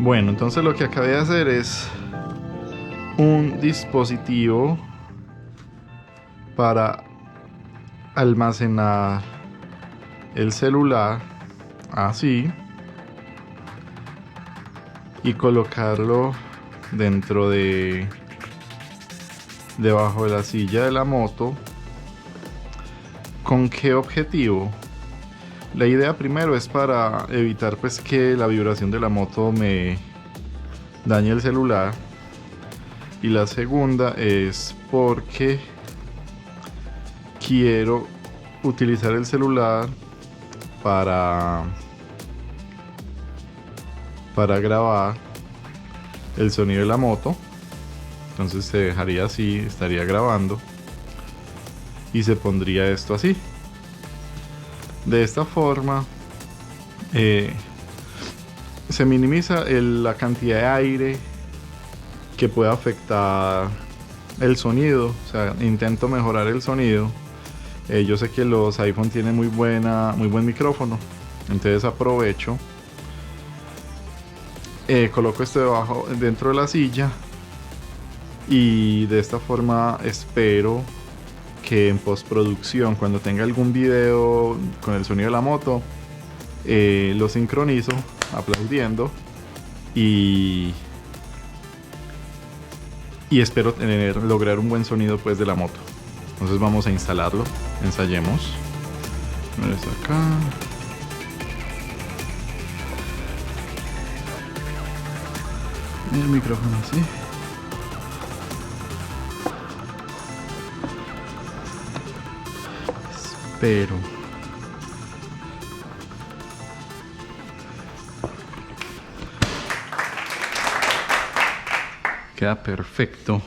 Bueno, entonces lo que acabé de hacer es un dispositivo para almacenar el celular así y colocarlo dentro de debajo de la silla de la moto. ¿Con qué objetivo? La idea primero es para evitar pues que la vibración de la moto me dañe el celular, y la segunda es porque quiero utilizar el celular para grabar el sonido de la moto. Entonces se dejaría así, estaría grabando y se pondría esto así. De esta forma se minimiza la cantidad de aire que puede afectar el sonido. O sea, intento mejorar el sonido. Yo sé que los iPhone tienen muy buen micrófono, entonces aprovecho, coloco esto dentro de la silla, y de esta forma espero que en postproducción, cuando tenga algún video con el sonido de la moto, lo sincronizo aplaudiendo y espero lograr un buen sonido pues de la moto. Entonces vamos a instalarlo, ensayemos. Esto acá. Y el micrófono así. Espero. Queda perfecto.